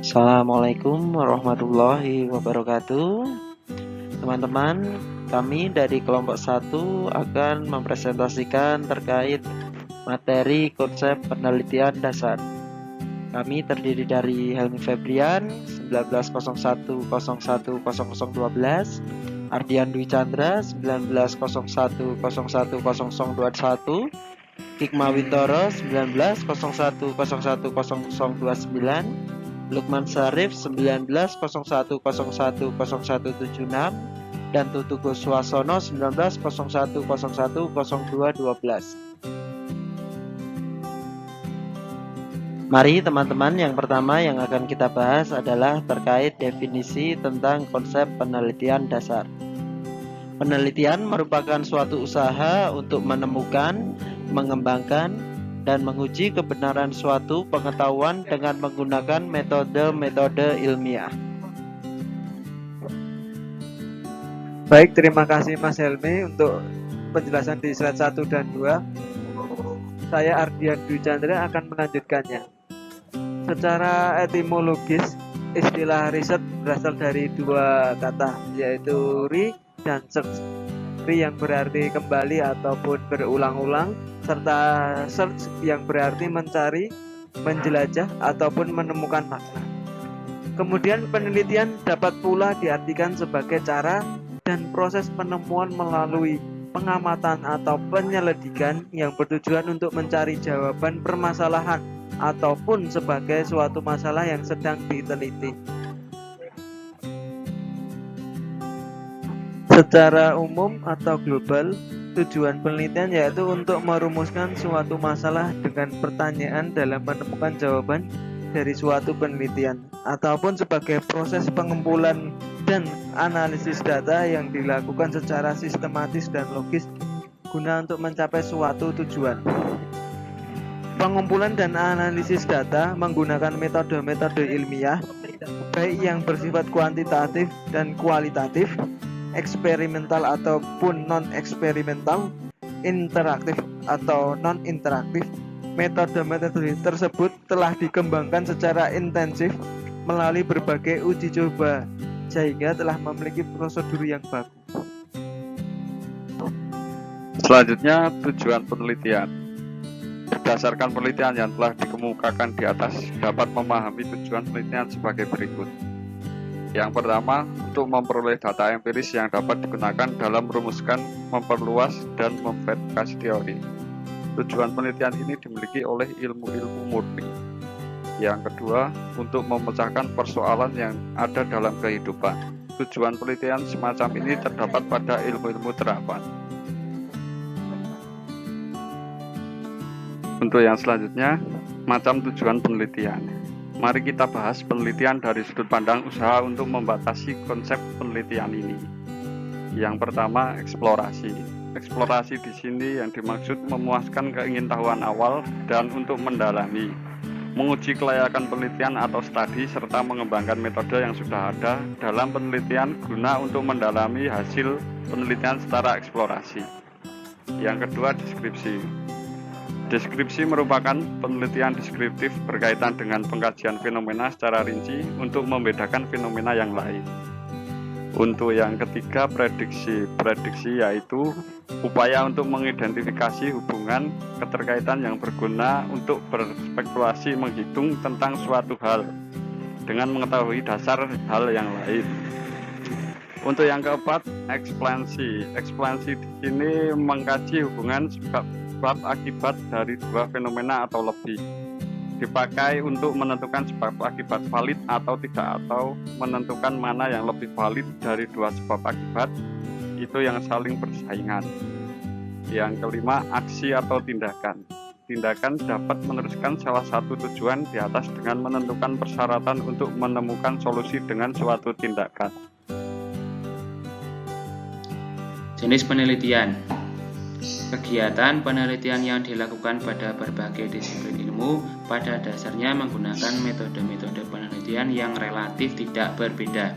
Assalamualaikum warahmatullahi wabarakatuh. Teman-teman, kami dari kelompok 1 akan mempresentasikan terkait materi konsep penelitian dasar. Kami terdiri dari Helmi Febrian 1901010012, Ardian Dwi Chandra 1901010021, Hikmah Wintoro 1901010029, Lukman Syarif 1901010176, dan Tutu Goswasono 1901010212. Mari teman-teman, yang pertama yang akan kita bahas adalah terkait definisi tentang konsep penelitian dasar. Penelitian merupakan suatu usaha untuk menemukan, mengembangkan, dan menguji kebenaran suatu pengetahuan dengan menggunakan metode-metode ilmiah. Baik, terima kasih Mas Helmi untuk penjelasan di slide 1 dan 2. Saya Ardian Dwi Chandra akan melanjutkannya. Secara etimologis, istilah riset berasal dari dua kata, yaitu re dan search. Re yang berarti kembali ataupun berulang-ulang, serta search yang berarti mencari, menjelajah, ataupun menemukan makna. Kemudian penelitian dapat pula diartikan sebagai cara dan proses penemuan melalui pengamatan atau penyelidikan yang bertujuan untuk mencari jawaban permasalahan ataupun sebagai suatu masalah yang sedang diteliti. Secara umum atau global, tujuan penelitian yaitu untuk merumuskan suatu masalah dengan pertanyaan dalam menemukan jawaban dari suatu penelitian, ataupun sebagai proses pengumpulan dan analisis data yang dilakukan secara sistematis dan logis guna untuk mencapai suatu tujuan. Pengumpulan dan analisis data menggunakan metode-metode ilmiah, baik yang bersifat kuantitatif dan kualitatif, eksperimental ataupun non-eksperimental, interaktif atau non-interaktif. Metode-metode tersebut telah dikembangkan secara intensif melalui berbagai uji coba, sehingga telah memiliki prosedur yang baku. Selanjutnya, tujuan penelitian. Berdasarkan penelitian yang telah dikemukakan di atas, dapat memahami tujuan penelitian sebagai berikut. Yang pertama, untuk memperoleh data empiris yang dapat digunakan dalam merumuskan, memperluas, dan memverifikasi teori. Tujuan penelitian ini dimiliki oleh ilmu-ilmu murni. Yang kedua, untuk memecahkan persoalan yang ada dalam kehidupan. Tujuan penelitian semacam ini terdapat pada ilmu-ilmu terapan. Untuk yang selanjutnya, macam tujuan penelitian. Mari kita bahas penelitian dari sudut pandang usaha untuk membatasi konsep penelitian ini. Yang pertama, eksplorasi. Eksplorasi di sini yang dimaksud memuaskan keingintahuan awal dan untuk mendalami, menguji kelayakan penelitian atau studi, serta mengembangkan metode yang sudah ada dalam penelitian guna untuk mendalami hasil penelitian secara eksplorasi. Yang kedua, deskripsi. Deskripsi merupakan penelitian deskriptif berkaitan dengan pengkajian fenomena secara rinci untuk membedakan fenomena yang lain. Untuk yang ketiga, prediksi. Prediksi yaitu upaya untuk mengidentifikasi hubungan keterkaitan yang berguna untuk berspekulasi menghitung tentang suatu hal dengan mengetahui dasar hal yang lain. Untuk yang keempat, ekspansi. Ekspansi di sini mengkaji hubungan sebab akibat dari dua fenomena atau lebih. Dipakai untuk menentukan sebab akibat valid atau tidak, atau menentukan mana yang lebih valid dari dua sebab akibat itu yang saling bersaingan. Yang kelima, aksi atau tindakan. Tindakan dapat meneruskan salah satu tujuan di atas dengan menentukan persyaratan untuk menemukan solusi dengan suatu tindakan. Jenis penelitian. Kegiatan penelitian yang dilakukan pada berbagai disiplin ilmu pada dasarnya menggunakan metode-metode penelitian yang relatif tidak berbeda.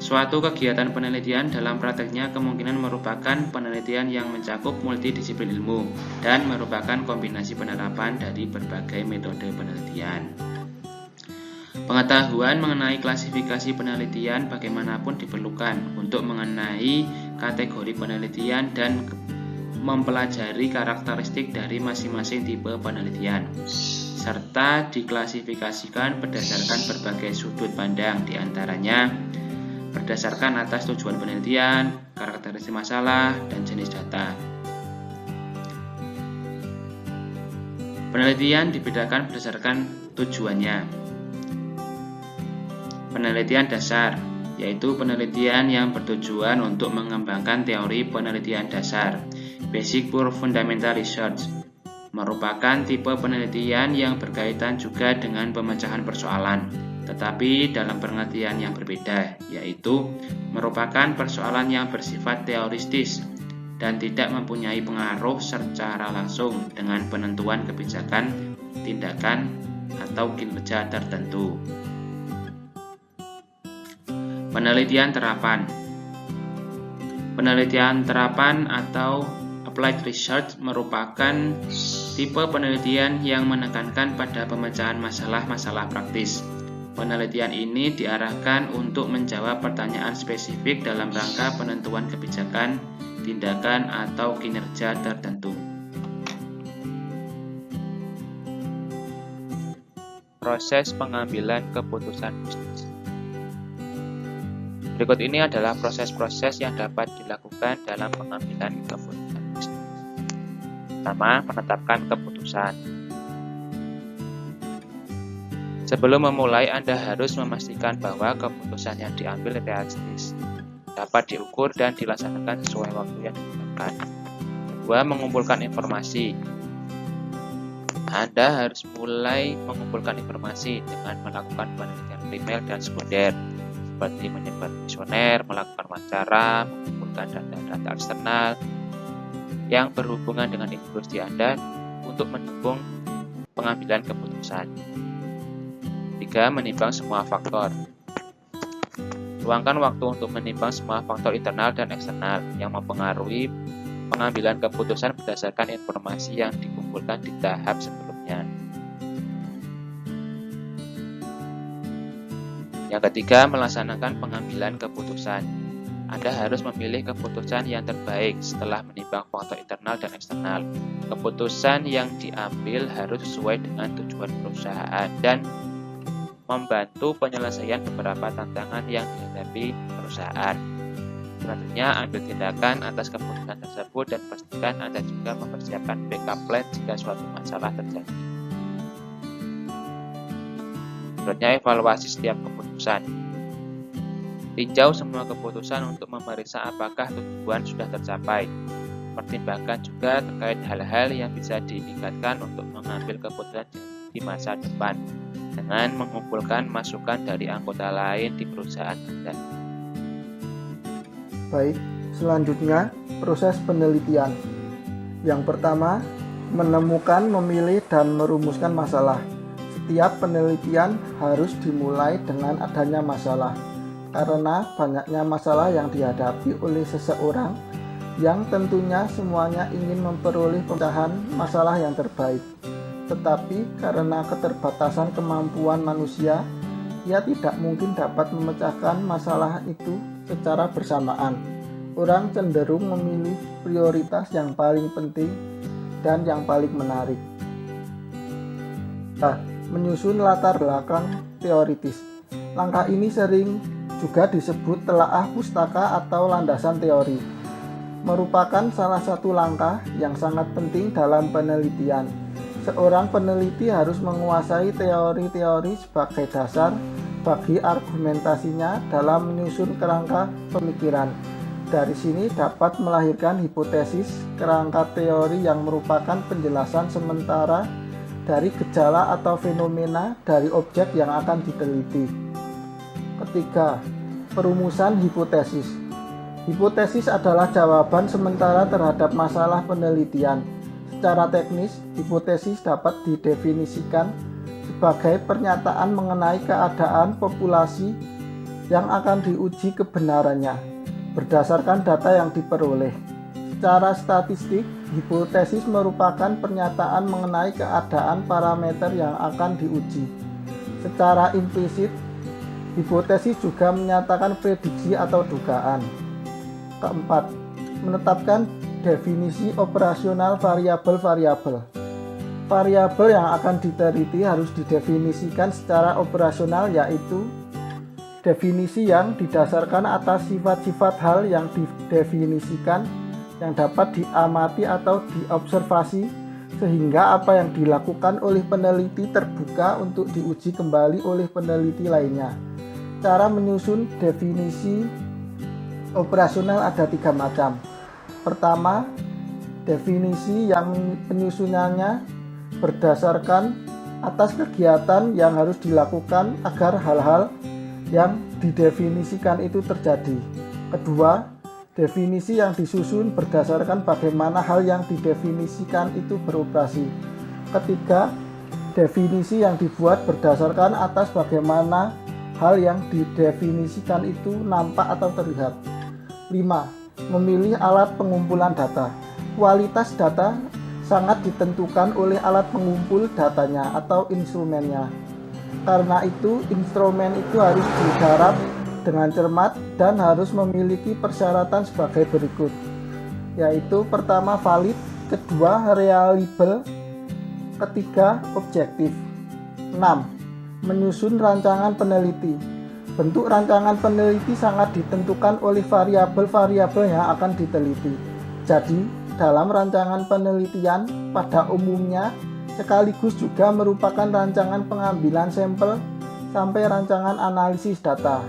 Suatu kegiatan penelitian dalam prakteknya kemungkinan merupakan penelitian yang mencakup multidisiplin ilmu dan merupakan kombinasi penerapan dari berbagai metode penelitian. Pengetahuan mengenai klasifikasi penelitian bagaimanapun diperlukan untuk mengenai kategori penelitian dan mempelajari karakteristik dari masing-masing tipe penelitian, serta diklasifikasikan berdasarkan berbagai sudut pandang, diantaranya berdasarkan atas tujuan penelitian, karakteristik masalah, dan jenis data. Penelitian dibedakan berdasarkan tujuannya. Penelitian dasar, yaitu penelitian yang bertujuan untuk mengembangkan teori penelitian dasar, Basic Pure Fundamental Research, merupakan tipe penelitian yang berkaitan juga dengan pemecahan persoalan, tetapi dalam pengertian yang berbeda, yaitu merupakan persoalan yang bersifat teoristis dan tidak mempunyai pengaruh secara langsung dengan penentuan kebijakan, tindakan, atau kinerja tertentu. Penelitian terapan. Penelitian terapan atau Applied Research merupakan tipe penelitian yang menekankan pada pemecahan masalah-masalah praktis. Penelitian ini diarahkan untuk menjawab pertanyaan spesifik dalam rangka penentuan kebijakan, tindakan, atau kinerja tertentu. Proses pengambilan keputusan bisnis. Berikut ini adalah proses-proses yang dapat dilakukan dalam pengambilan keputusan bisnis. Pertama, menetapkan keputusan. Sebelum memulai, Anda harus memastikan bahwa keputusan yang diambil realistis, dapat diukur dan dilaksanakan sesuai waktu yang ditetapkan. Kedua, mengumpulkan informasi. Anda harus mulai mengumpulkan informasi dengan melakukan penelitian primer dan sekunder, seperti menyebar kuesioner, melakukan wawancara, mengumpulkan data-data eksternal yang berhubungan dengan industri Anda untuk mendukung pengambilan keputusan. 3. Menimbang semua faktor. Luangkan waktu untuk menimbang semua faktor internal dan eksternal yang mempengaruhi pengambilan keputusan berdasarkan informasi yang dikumpulkan di tahap sebelumnya. Yang ketiga, melaksanakan pengambilan keputusan. Anda harus memilih keputusan yang terbaik setelah menimbang faktor internal dan eksternal. Keputusan yang diambil harus sesuai dengan tujuan perusahaan dan membantu penyelesaian beberapa tantangan yang dihadapi perusahaan. Selanjutnya, ambil tindakan atas keputusan tersebut dan pastikan Anda juga mempersiapkan backup plan jika suatu masalah terjadi. Selanjutnya, evaluasi setiap keputusan. Tinjau semua keputusan untuk memeriksa apakah tujuan sudah tercapai. Pertimbangkan juga terkait hal-hal yang bisa ditingkatkan untuk mengambil keputusan di masa depan dengan mengumpulkan masukan dari anggota lain di perusahaan Anda. Baik, selanjutnya proses penelitian. Yang pertama, menemukan, memilih, dan merumuskan masalah. Setiap penelitian harus dimulai dengan adanya masalah, karena banyaknya masalah yang dihadapi oleh seseorang yang tentunya semuanya ingin memperoleh pemecahan masalah yang terbaik. Tetapi karena keterbatasan kemampuan manusia, ia tidak mungkin dapat memecahkan masalah itu secara bersamaan. Orang cenderung memilih prioritas yang paling penting dan yang paling menarik. Menyusun latar belakang teoritis. Langkah ini sering juga disebut telaah pustaka atau landasan teori. Merupakan salah satu langkah yang sangat penting dalam penelitian. Seorang peneliti harus menguasai teori-teori sebagai dasar bagi argumentasinya dalam menyusun kerangka pemikiran. Dari sini dapat melahirkan hipotesis kerangka teori yang merupakan penjelasan sementara dari gejala atau fenomena dari objek yang akan diteliti. Ketiga, perumusan hipotesis. Hipotesis adalah jawaban sementara terhadap masalah penelitian. Secara teknis, hipotesis dapat didefinisikan sebagai pernyataan mengenai keadaan populasi yang akan diuji kebenarannya berdasarkan data yang diperoleh. Secara statistik, hipotesis merupakan pernyataan mengenai keadaan parameter yang akan diuji. Secara implisit, hipotesis juga menyatakan prediksi atau dugaan. Keempat, menetapkan definisi operasional variabel-variabel. Variabel yang akan diteliti harus didefinisikan secara operasional, yaitu definisi yang didasarkan atas sifat-sifat hal yang didefinisikan yang dapat diamati atau diobservasi, sehingga apa yang dilakukan oleh peneliti terbuka untuk diuji kembali oleh peneliti lainnya. Cara menyusun definisi operasional ada 3 macam. Pertama, definisi yang penyusunannya berdasarkan atas kegiatan yang harus dilakukan agar hal-hal yang didefinisikan itu terjadi. Kedua, definisi yang disusun berdasarkan bagaimana hal yang didefinisikan itu beroperasi. Ketiga, definisi yang dibuat berdasarkan atas bagaimana hal yang didefinisikan itu nampak atau terlihat. 5. Memilih alat pengumpulan data. Kualitas data sangat ditentukan oleh alat pengumpul datanya atau instrumennya. Karena itu, instrumen itu harus digarap dengan cermat dan harus memiliki persyaratan sebagai berikut, yaitu pertama valid, kedua reliable, ketiga objektif. 6. Menyusun rancangan peneliti. Bentuk rancangan peneliti sangat ditentukan oleh variabel-variabel yang akan diteliti. Jadi, dalam rancangan penelitian pada umumnya sekaligus juga merupakan rancangan pengambilan sampel sampai rancangan analisis data.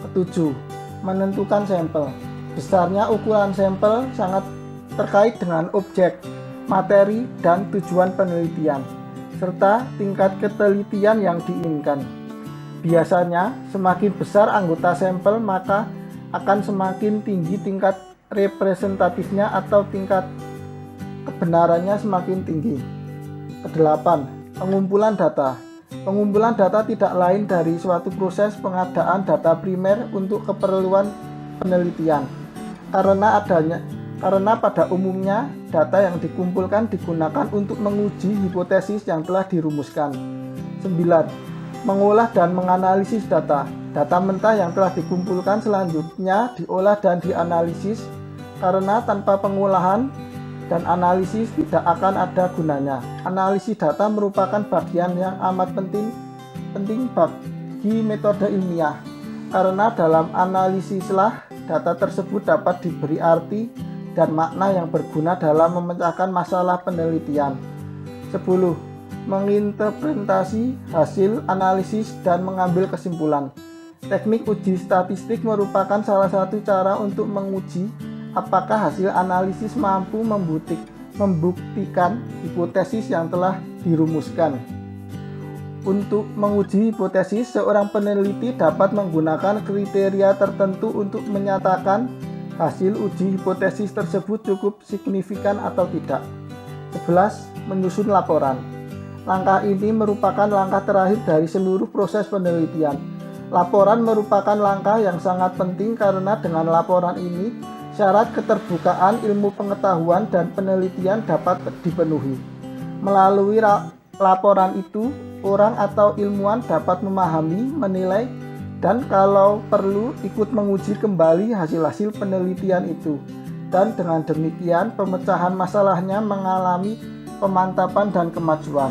Ketujuh, menentukan sampel. Besarnya ukuran sampel sangat terkait dengan objek, materi, dan tujuan penelitian, serta tingkat ketelitian yang diinginkan. Biasanya, semakin besar anggota sampel, maka akan semakin tinggi tingkat representatifnya atau tingkat kebenarannya semakin tinggi. Kedelapan, pengumpulan data. Pengumpulan data tidak lain dari suatu proses pengadaan data primer untuk keperluan penelitian. Karena pada umumnya data yang dikumpulkan digunakan untuk menguji hipotesis yang telah dirumuskan. 9. Mengolah dan menganalisis data. Data mentah yang telah dikumpulkan selanjutnya diolah dan dianalisis, karena tanpa pengolahan dan analisis tidak akan ada gunanya. Analisis data merupakan bagian yang amat penting bagi metode ilmiah, karena dalam analisislah data tersebut dapat diberi arti dan makna yang berguna dalam memecahkan masalah penelitian. 10. Menginterpretasi hasil analisis dan mengambil kesimpulan. Teknik uji statistik merupakan salah satu cara untuk menguji apakah hasil analisis mampu membuktikan hipotesis yang telah dirumuskan. Untuk menguji hipotesis, seorang peneliti dapat menggunakan kriteria tertentu untuk menyatakan hasil uji hipotesis tersebut cukup signifikan atau tidak. 11. Menyusun laporan. Langkah ini merupakan langkah terakhir dari seluruh proses penelitian. Laporan merupakan langkah yang sangat penting karena dengan laporan ini syarat keterbukaan ilmu pengetahuan dan penelitian dapat dipenuhi. Melalui laporan itu, orang atau ilmuwan dapat memahami, menilai, dan kalau perlu ikut menguji kembali hasil-hasil penelitian itu. Dan dengan demikian pemecahan masalahnya mengalami pemantapan dan kemajuan.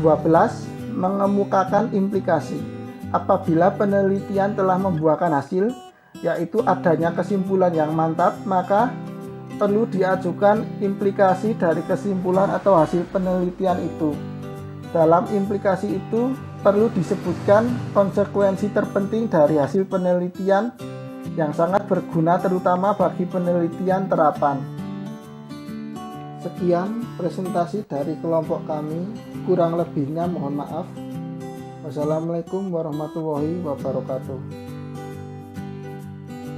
12. Mengemukakan implikasi. Apabila penelitian telah membuahkan hasil, yaitu adanya kesimpulan yang mantap, maka perlu diajukan implikasi dari kesimpulan atau hasil penelitian itu. Dalam implikasi itu perlu disebutkan konsekuensi terpenting dari hasil penelitian yang sangat berguna terutama bagi penelitian terapan. Sekian presentasi dari kelompok kami, kurang lebihnya mohon maaf. Wassalamualaikum warahmatullahi wabarakatuh.